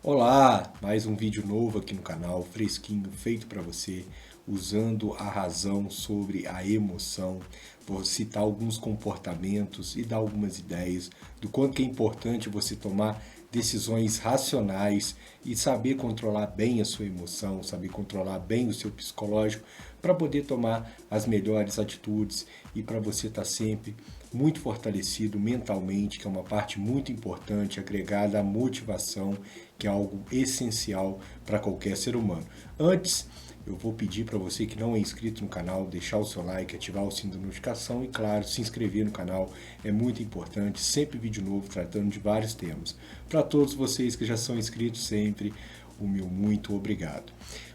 Olá, mais um vídeo novo aqui no canal, fresquinho, feito para você, usando a razão sobre a emoção. Vou citar alguns comportamentos e dar algumas ideias do quanto que é importante você tomar decisões racionais e saber controlar bem a sua emoção, saber controlar bem o seu psicológico para poder tomar as melhores atitudes e para você estar sempre muito fortalecido mentalmente, que é uma parte muito importante, agregada à motivação, que é algo essencial para qualquer ser humano. Antes, eu vou pedir para você que não é inscrito no canal, deixar o seu like, ativar o sininho da notificação e, claro, se inscrever no canal é muito importante, sempre vídeo novo tratando de vários temas. Para todos vocês que já são inscritos, sempre o meu muito obrigado.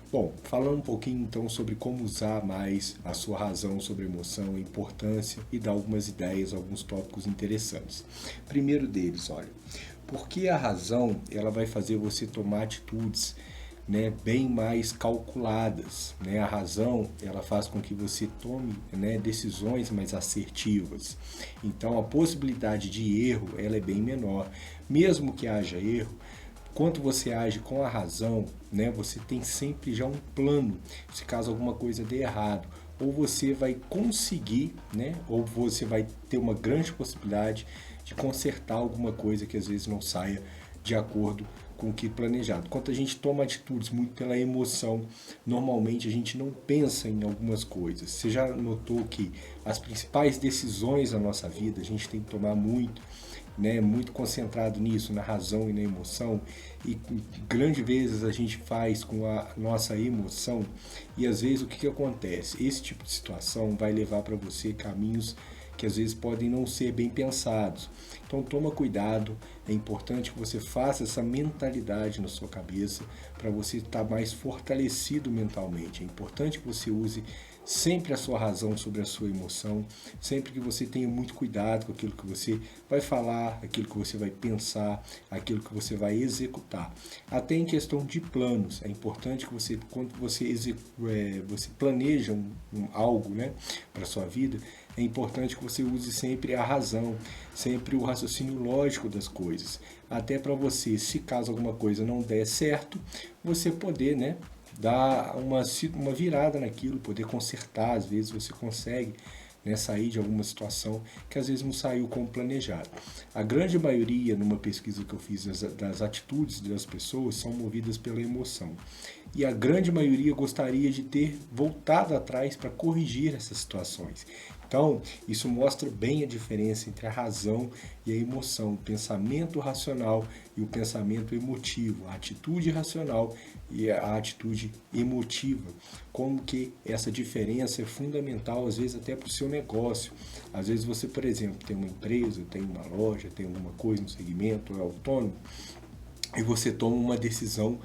Bom, falando um pouquinho então sobre como usar mais a sua razão sobre a emoção, a importância e dar algumas ideias, alguns tópicos interessantes. Primeiro deles, olha, porque a razão ela vai fazer você tomar atitudes, né, bem mais calculadas, né? A razão ela faz com que você tome, né, decisões mais assertivas. Então a possibilidade de erro ela é bem menor, mesmo que haja erro. Quando você age com a razão, né, você tem sempre já um plano, se caso alguma coisa dê errado, ou você vai conseguir, né, ou você vai ter uma grande possibilidade de consertar alguma coisa que às vezes não saia de acordo com o que planejado. Quando a gente toma atitudes muito pela emoção, normalmente a gente não pensa em algumas coisas. Você já notou que as principais decisões da nossa vida a gente tem que tomar muito, né, muito concentrado nisso, na razão e na emoção, e grandes vezes a gente faz com a nossa emoção, e às vezes o que acontece? Esse tipo de situação vai levar para você caminhos que às vezes podem não ser bem pensados. Então toma cuidado, é importante que você faça essa mentalidade na sua cabeça para você estar mais fortalecido mentalmente. É importante que você use sempre a sua razão sobre a sua emoção, sempre que você tenha muito cuidado com aquilo que você vai falar, aquilo que você vai pensar, aquilo que você vai executar. Até em questão de planos, é importante que você, quando você planeja algo, né, para a sua vida, é importante que você use sempre a razão, sempre o raciocínio lógico das coisas. Até para você, se caso alguma coisa não der certo, você poder, né, dar uma virada naquilo, poder consertar. Às vezes você consegue, né, sair de alguma situação que às vezes não saiu como planejado. A grande maioria, numa pesquisa que eu fiz das atitudes das pessoas, são movidas pela emoção. E a grande maioria gostaria de ter voltado atrás para corrigir essas situações. Então, isso mostra bem a diferença entre a razão e a emoção, o pensamento racional e o pensamento emotivo, a atitude racional e a atitude emotiva. Como que essa diferença é fundamental, às vezes até para o seu negócio. Às vezes você, por exemplo, tem uma empresa, tem uma loja, tem alguma coisa no segmento, é autônomo, e você toma uma decisão,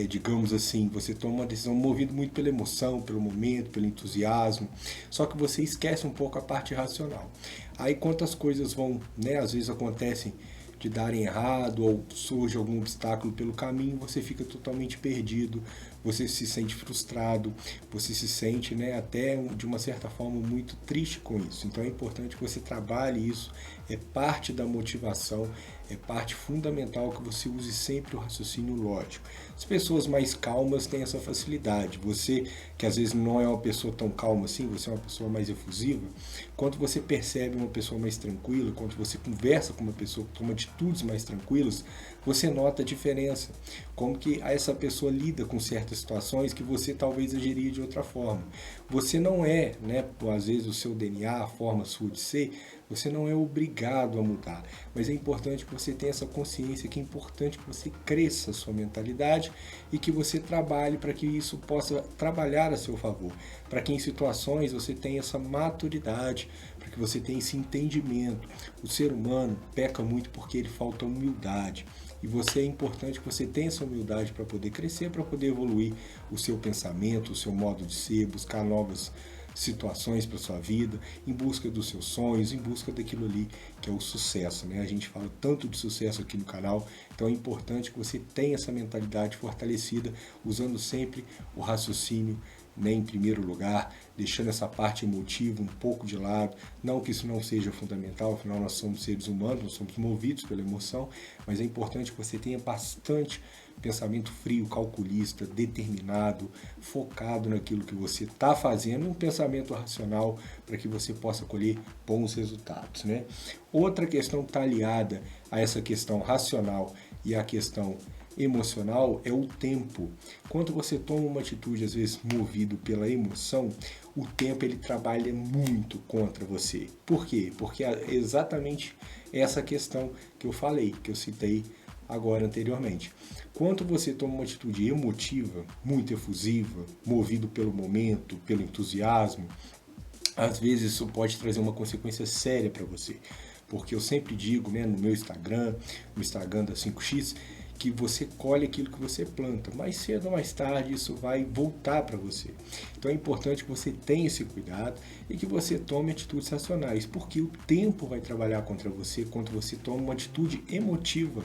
digamos assim, você toma uma decisão movido muito pela emoção, pelo momento, pelo entusiasmo, só que você esquece um pouco a parte racional. Aí quantas coisas vão, né, às vezes acontecem de darem errado ou surge algum obstáculo pelo caminho, você fica totalmente perdido, você se sente frustrado, você se sente, né, até de uma certa forma muito triste com isso. Então é importante que você trabalhe isso, é parte da motivação, é parte fundamental que você use sempre o raciocínio lógico. As pessoas mais calmas têm essa facilidade. Você, que às vezes não é uma pessoa tão calma assim, você é uma pessoa mais efusiva, quando você percebe uma pessoa mais tranquila, quando você conversa com uma pessoa que toma atitudes mais tranquilas, você nota a diferença. Como que essa pessoa lida com certas situações que você talvez agiria de outra forma. Você não é, né, às vezes o seu DNA, a forma sua de ser, você não é obrigado a mudar, mas é importante que você tenha essa consciência que é importante que você cresça a sua mentalidade e que você trabalhe para que isso possa trabalhar a seu favor, para que em situações você tenha essa maturidade, para que você tenha esse entendimento. O ser humano peca muito porque ele falta humildade. E você é importante que você tenha essa humildade para poder crescer, para poder evoluir o seu pensamento, o seu modo de ser, buscar novas situações para sua vida, em busca dos seus sonhos, em busca daquilo ali que é o sucesso, né? A gente fala tanto de sucesso aqui no canal, então é importante que você tenha essa mentalidade fortalecida, usando sempre o raciocínio né, em primeiro lugar, deixando essa parte emotiva um pouco de lado. Não que isso não seja fundamental, afinal nós somos seres humanos, nós somos movidos pela emoção, mas é importante que você tenha bastante pensamento frio, calculista, determinado, focado naquilo que você está fazendo, um pensamento racional para que você possa colher bons resultados, né? Outra questão que está aliada a essa questão racional e a questão emocional é o tempo. Quando você toma uma atitude, às vezes movido pela emoção, o tempo ele trabalha muito contra você. Por quê? Porque é exatamente essa questão que eu falei, que eu citei agora anteriormente. Quando você toma uma atitude emotiva, muito efusiva, movido pelo momento, pelo entusiasmo, às vezes isso pode trazer uma consequência séria para você. Porque eu sempre digo, né, no meu Instagram, no Instagram da 5X, que você colhe aquilo que você planta. Mais cedo ou mais tarde isso vai voltar para você. Então é importante que você tenha esse cuidado e que você tome atitudes racionais, porque o tempo vai trabalhar contra você quando você toma uma atitude emotiva.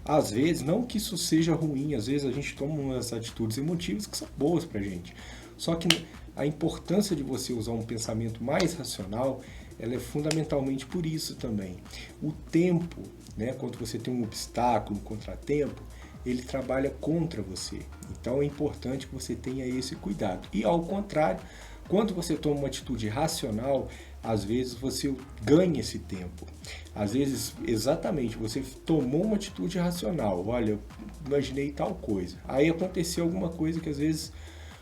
Às vezes, não que isso seja ruim, às vezes a gente toma umas atitudes emotivas que são boas para a gente. Só que a importância de você usar um pensamento mais racional, ela é fundamentalmente por isso também. O tempo, né, quando você tem um obstáculo, um contratempo, ele trabalha contra você. Então é importante que você tenha esse cuidado. E ao contrário, quando você toma uma atitude racional, às vezes você ganha esse tempo. Às vezes, exatamente, você tomou uma atitude racional. Olha, eu imaginei tal coisa. Aí aconteceu alguma coisa que às vezes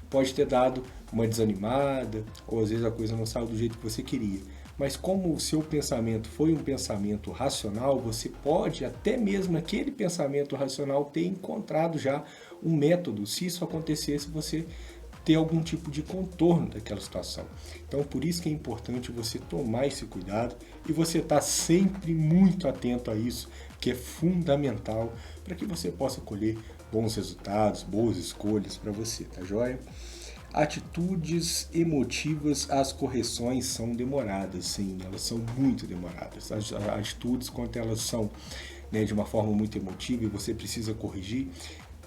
pode ter dado uma desanimada, ou às vezes a coisa não saiu do jeito que você queria. Mas como o seu pensamento foi um pensamento racional, você pode, até mesmo aquele pensamento racional, ter encontrado já um método, se isso acontecesse, você ter algum tipo de contorno daquela situação. Então, por isso que é importante você tomar esse cuidado e você estar sempre muito atento a isso, que é fundamental para que você possa colher bons resultados, boas escolhas para você, tá joia? Atitudes emotivas, as correções são demoradas, sim, elas são muito demoradas. As atitudes, quando elas são, né, de uma forma muito emotiva e você precisa corrigir,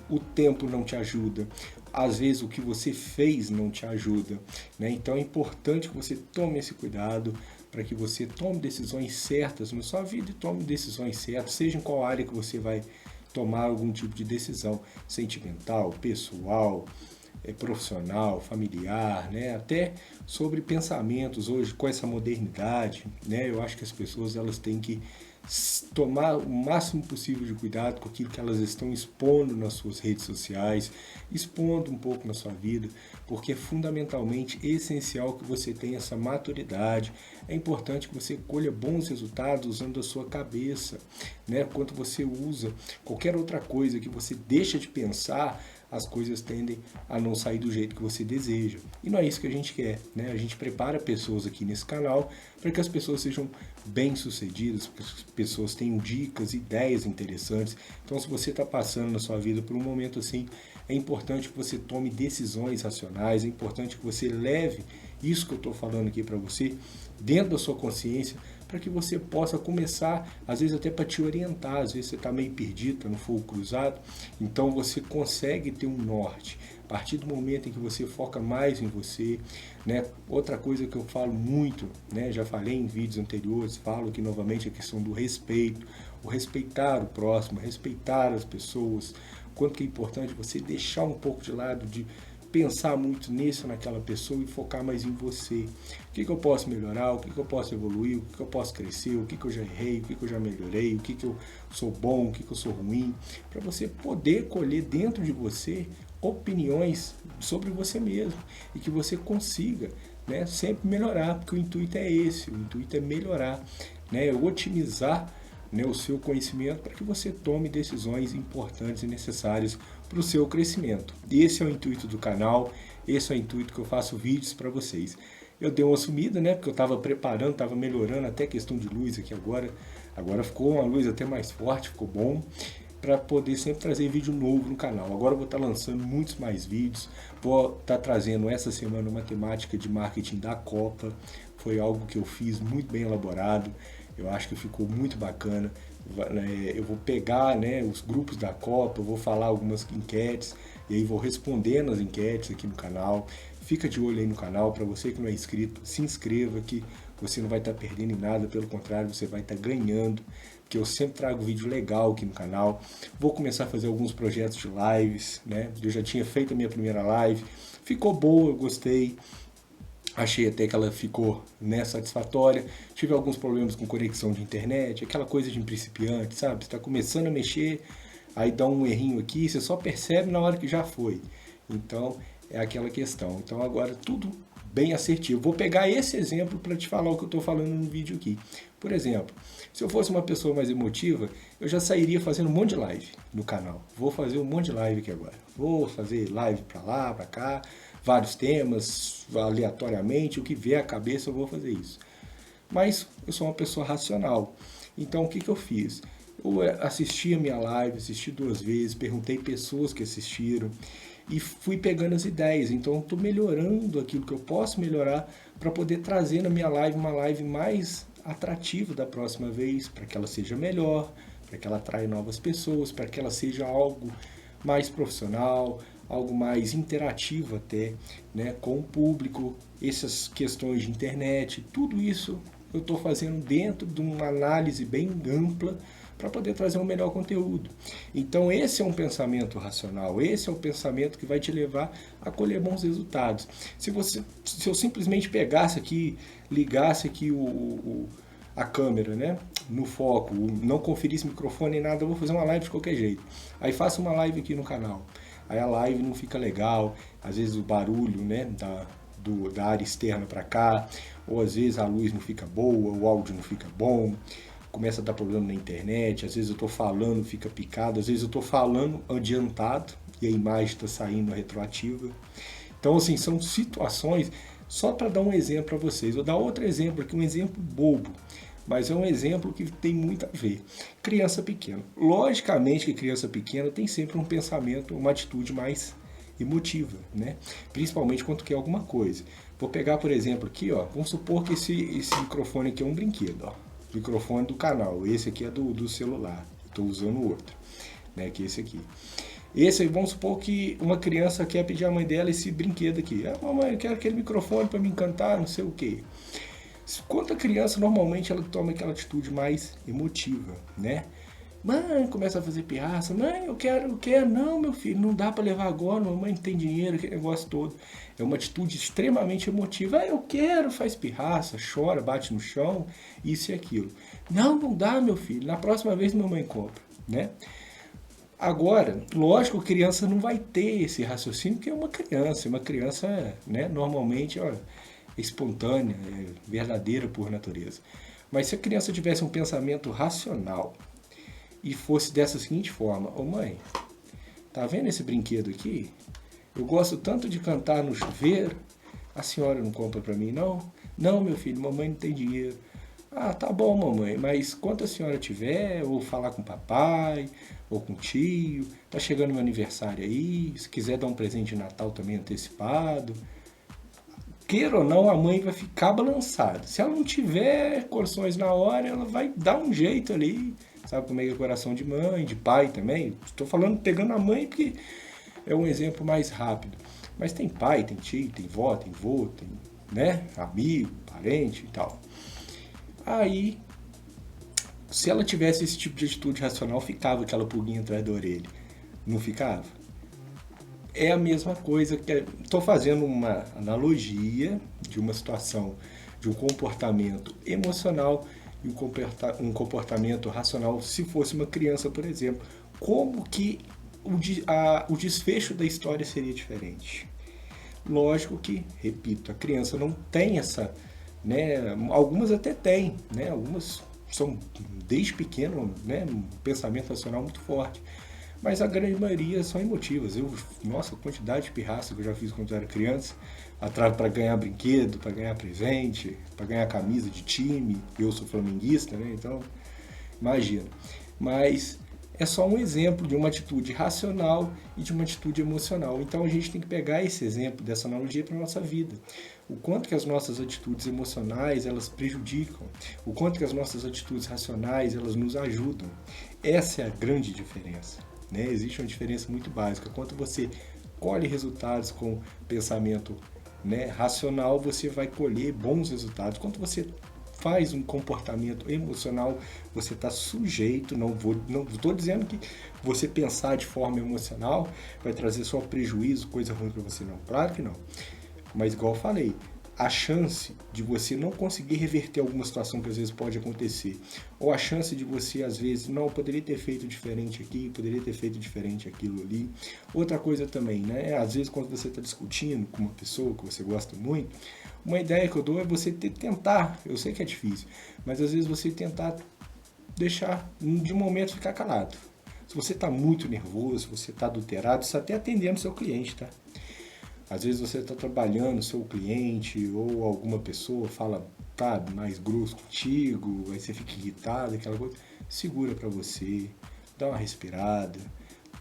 o tempo não te ajuda, às vezes o que você fez não te ajuda, né? Então é importante que você tome esse cuidado para que você tome decisões certas na sua vida e tome decisões certas, seja em qual área que você vai tomar algum tipo de decisão, sentimental, pessoal, profissional, familiar, né? Até sobre pensamentos hoje com essa modernidade, né? Eu acho que as pessoas elas têm que tomar o máximo possível de cuidado com aquilo que elas estão expondo nas suas redes sociais, expondo um pouco na sua vida, porque é fundamentalmente essencial que você tenha essa maturidade. É importante que você colha bons resultados usando a sua cabeça, né? Quando você usa qualquer outra coisa que você deixa de pensar, as coisas tendem a não sair do jeito que você deseja. E não é isso que a gente quer, né? A gente prepara pessoas aqui nesse canal para que as pessoas sejam bem-sucedidas, para que as pessoas tenham dicas, ideias interessantes. Então, se você está passando na sua vida por um momento assim, é importante que você tome decisões racionais, é importante que você leve isso que eu estou falando aqui para você dentro da sua consciência, para que você possa começar, às vezes até para te orientar, às vezes você está meio perdido, está no fogo cruzado, então você consegue ter um norte. A partir do momento em que você foca mais em você, né? Outra coisa que eu falo muito, né? Já falei em vídeos anteriores, falo aqui novamente a questão do respeito, o respeitar o próximo, respeitar as pessoas, quanto que é importante você deixar um pouco de lado de pensar muito nisso, naquela pessoa e focar mais em você. O que eu posso melhorar, o que eu posso evoluir, o que eu posso crescer, o que eu já errei, o que eu já melhorei, o que eu sou bom, o que eu sou ruim, para você poder colher dentro de você opiniões sobre você mesmo e que você consiga, né, sempre melhorar, porque o intuito é esse, o intuito é melhorar, né, é otimizar, né, o seu conhecimento para que você tome decisões importantes e necessárias para o seu crescimento. Esse é o intuito do canal, esse é o intuito que eu faço vídeos para vocês. Eu dei uma sumida, né, porque eu estava preparando, estava melhorando até a questão de luz aqui agora. Agora ficou uma luz até mais forte, ficou bom, para poder sempre trazer vídeo novo no canal. Agora eu vou estar lançando muitos mais vídeos, vou estar trazendo essa semana uma temática de marketing da Copa, foi algo que eu fiz muito bem elaborado, eu acho que ficou muito bacana. Eu vou pegar, né, os grupos da Copa, eu vou falar algumas enquetes, e aí vou respondendo as enquetes aqui no canal. fica de olho aí no canal. Para você que não é inscrito, se inscreva, que você não vai estar perdendo em nada, pelo contrário, você vai estar ganhando, porque eu sempre trago vídeo legal aqui no canal. Vou começar a fazer alguns projetos de lives, né? Eu já tinha feito a minha primeira live, ficou boa, eu gostei. Achei até que ela ficou, né, satisfatória. Tive alguns problemas com conexão de internet, aquela coisa de principiante, sabe? Você está começando a mexer, aí dá um errinho aqui, você só percebe na hora que já foi. Então, é aquela questão. Então, agora tudo bem assertivo. Vou pegar esse exemplo para te falar o que eu estou falando no vídeo aqui. Por exemplo, se eu fosse uma pessoa mais emotiva, eu já sairia fazendo um monte de live no canal. Vou fazer um monte de live aqui agora. Vou fazer live para lá, para cá, vários temas, aleatoriamente, o que vier à cabeça eu vou fazer isso. Mas eu sou uma pessoa racional. Então o que eu fiz? Eu assisti a minha live, assisti 2 vezes, perguntei pessoas que assistiram e fui pegando as ideias. Então estou melhorando aquilo que eu posso melhorar para poder trazer na minha live uma live mais atrativa da próxima vez, para que ela seja melhor, para que ela atraia novas pessoas, para que ela seja algo mais profissional, algo mais interativo até, né, com o público, essas questões de internet, tudo isso eu estou fazendo dentro de uma análise bem ampla para poder trazer um melhor conteúdo. Então esse é um pensamento racional, esse é o pensamento que vai te levar a colher bons resultados. Se eu simplesmente pegasse aqui, ligasse aqui a câmera, né, no foco, não conferisse microfone nem nada, eu vou fazer uma live de qualquer jeito. Aí faço uma live aqui no canal. Aí a live não fica legal, às vezes o barulho, né, da área externa para cá, ou às vezes a luz não fica boa, o áudio não fica bom, começa a dar problema na internet, às vezes eu estou falando, fica picado, às vezes eu estou falando adiantado e a imagem está saindo retroativa. Então, assim, são situações, só para dar um exemplo para vocês. Vou dar outro exemplo aqui, um exemplo bobo, mas é um exemplo que tem muito a ver. Criança pequena. Logicamente que criança pequena tem sempre um pensamento, uma atitude mais emotiva, né? Principalmente quando quer alguma coisa. Vou pegar, por exemplo, aqui, ó, vamos supor que esse microfone aqui é um brinquedo, ó. Microfone do canal, esse aqui é do celular, estou usando o outro, né, que é esse aqui. Esse aí, vamos supor que uma criança quer pedir à mãe dela esse brinquedo aqui. Ah, mamãe, eu quero aquele microfone para me encantar, não sei o quê. Quando a criança, normalmente, ela toma aquela atitude mais emotiva, né? Mãe, começa a fazer pirraça. Mãe, eu quero. Não, meu filho, não dá para levar agora, mamãe não tem dinheiro, aquele negócio todo. É uma atitude extremamente emotiva. Ah, eu quero, faz pirraça, chora, bate no chão, isso e aquilo. Não dá, meu filho, na próxima vez mamãe compra, né? Agora, lógico, a criança não vai ter esse raciocínio, porque é uma criança, né, normalmente, ó, espontânea, verdadeira por natureza. Mas se a criança tivesse um pensamento racional e fosse dessa seguinte forma: ô mãe, tá vendo esse brinquedo aqui? Eu gosto tanto de cantar no chuveiro, a senhora não compra para mim não? Não, meu filho, mamãe não tem dinheiro. Ah, tá bom, mamãe, mas quando a senhora tiver, ou falar com o papai, ou com o tio, tá chegando meu aniversário aí, se quiser dar um presente de Natal também antecipado. Queira ou não, a mãe vai ficar balançada. Se ela não tiver condições na hora, ela vai dar um jeito ali. Sabe como é que é o coração de mãe, de pai também? Estou falando, pegando a mãe, porque é um exemplo mais rápido. Mas tem pai, tem tio, tem vó, tem vô, tem, né, amigo, parente e tal. Aí, se ela tivesse esse tipo de atitude racional, ficava aquela pulguinha atrás da orelha. Não ficava? É a mesma coisa que... Estou fazendo uma analogia de uma situação, de um comportamento emocional e um comportamento racional, se fosse uma criança, por exemplo. Como que o desfecho da história seria diferente? Lógico que, repito, a criança não tem essa... né? Algumas até têm, né? Algumas são desde pequeno, né? Um pensamento racional muito forte. Mas a grande maioria são emotivas. Nossa, a quantidade de pirraça que eu já fiz quando eu era criança, atrás para ganhar brinquedo, para ganhar presente, para ganhar camisa de time. Eu sou flamenguista, né? Então, imagina. Mas é só um exemplo de uma atitude racional e de uma atitude emocional. Então a gente tem que pegar esse exemplo dessa analogia para a nossa vida. O quanto que as nossas atitudes emocionais, elas prejudicam. O quanto que as nossas atitudes racionais, elas nos ajudam. Essa é a grande diferença. Né? Existe uma diferença muito básica. Quanto você colhe resultados com pensamento, né, racional, você vai colher bons resultados. Quando você faz um comportamento emocional, você está sujeito, não estou dizendo que você pensar de forma emocional vai trazer só prejuízo, coisa ruim para você, não. Claro que não. Mas igual eu falei, a chance de você não conseguir reverter alguma situação que às vezes pode acontecer, ou a chance de você às vezes, não, poderia ter feito diferente aqui, poderia ter feito diferente aquilo ali. Outra coisa também, né, às vezes quando você está discutindo com uma pessoa que você gosta muito, uma ideia que eu dou é você tentar, eu sei que é difícil, mas às vezes você tentar deixar, de um momento, ficar calado. Se você está muito nervoso, se você está adulterado, você está até atendendo seu cliente, tá? Às vezes você está trabalhando, seu cliente ou alguma pessoa fala, tá, mais grosso contigo, aí você fica irritado, aquela coisa. Segura para você, dá uma respirada,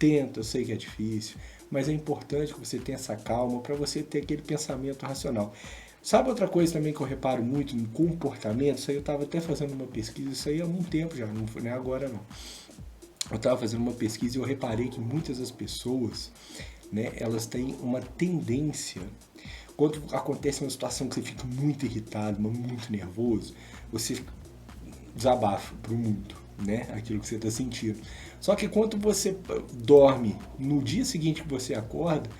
tenta, eu sei que é difícil, mas é importante que você tenha essa calma para você ter aquele pensamento racional. Sabe outra coisa também que eu reparo muito no comportamento? Isso aí eu estava até fazendo uma pesquisa, isso aí há um tempo já, não é agora não. Eu estava fazendo uma pesquisa e eu reparei que muitas das pessoas, né, elas têm uma tendência, quando acontece uma situação que você fica muito irritado, muito nervoso, você desabafa para o mundo, né, aquilo que você está sentindo. Só que quando você dorme, no dia seguinte que você acorda,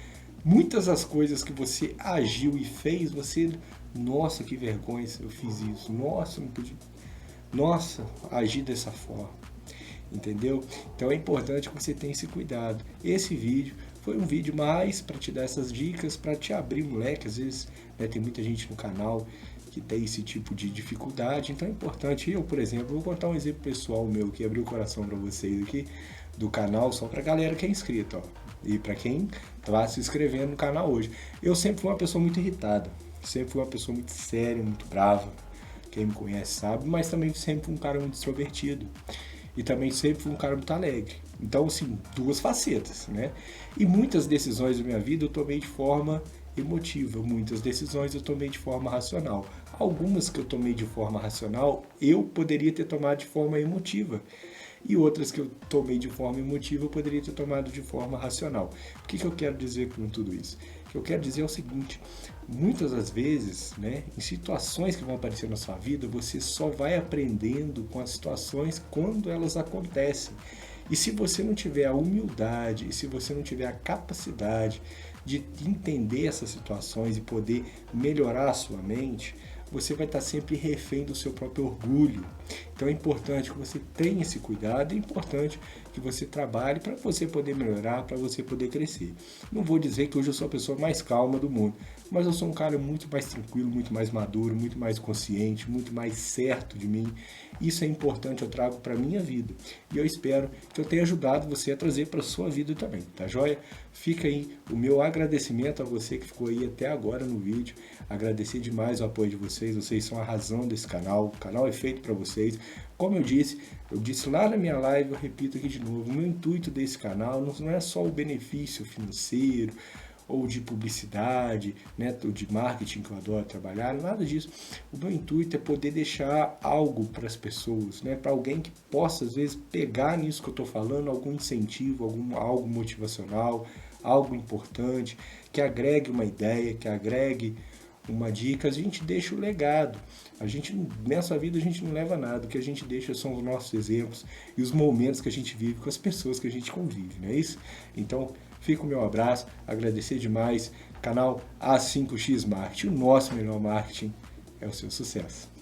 muitas das coisas que você agiu e fez, você, nossa, que vergonha, eu fiz isso, nossa, não podia, nossa, agi dessa forma. Entendeu? Então é importante que você tenha esse cuidado. Esse vídeo foi um vídeo mais para te dar essas dicas, para te abrir um leque. Às vezes, né, tem muita gente no canal que tem esse tipo de dificuldade, então é importante. Eu, por exemplo, vou contar um exemplo pessoal meu que abriu o coração para vocês aqui do canal, só para a galera que é inscrita, ó, e para quem está se inscrevendo no canal hoje. Eu sempre fui uma pessoa muito irritada, sempre fui uma pessoa muito séria, muito brava. Quem me conhece sabe, mas também sempre fui um cara muito extrovertido. E também sempre fui um cara muito alegre. Então, assim, duas facetas, né? E muitas decisões da minha vida eu tomei de forma emotiva, muitas decisões eu tomei de forma racional. Algumas que eu tomei de forma racional, eu poderia ter tomado de forma emotiva. E outras que eu tomei de forma emotiva, eu poderia ter tomado de forma racional. O que eu quero dizer com tudo isso? O que eu quero dizer é o seguinte, muitas das vezes, né, em situações que vão aparecer na sua vida, você só vai aprendendo com as situações quando elas acontecem. E se você não tiver a humildade, e se você não tiver a capacidade de entender essas situações e poder melhorar a sua mente, você vai estar sempre refém do seu próprio orgulho. Então é importante que você tenha esse cuidado, é importante que você trabalhe para você poder melhorar, para você poder crescer. Não vou dizer que hoje eu sou a pessoa mais calma do mundo, mas eu sou um cara muito mais tranquilo, muito mais maduro, muito mais consciente, muito mais certo de mim. Isso é importante, eu trago para a minha vida. E eu espero que eu tenha ajudado você a trazer para a sua vida também, tá joia? Fica aí o meu agradecimento a você que ficou aí até agora no vídeo. Agradecer demais o apoio de vocês são a razão desse canal. O canal é feito para vocês. Como eu disse lá na minha live, eu repito aqui de novo, o meu intuito desse canal não é só o benefício financeiro, ou de publicidade, né, ou de marketing, que eu adoro trabalhar, nada disso. O meu intuito é poder deixar algo para as pessoas, né, para alguém que possa, às vezes, pegar nisso que eu estou falando, algum incentivo, algo motivacional, algo importante, que agregue uma ideia, que agregue uma dica, a gente deixa o legado. A gente, nessa vida a gente não leva nada, o que a gente deixa são os nossos exemplos e os momentos que a gente vive com as pessoas que a gente convive, não é isso? Então, fica o meu abraço, agradecer demais, canal A5X Marketing, o nosso melhor marketing é o seu sucesso.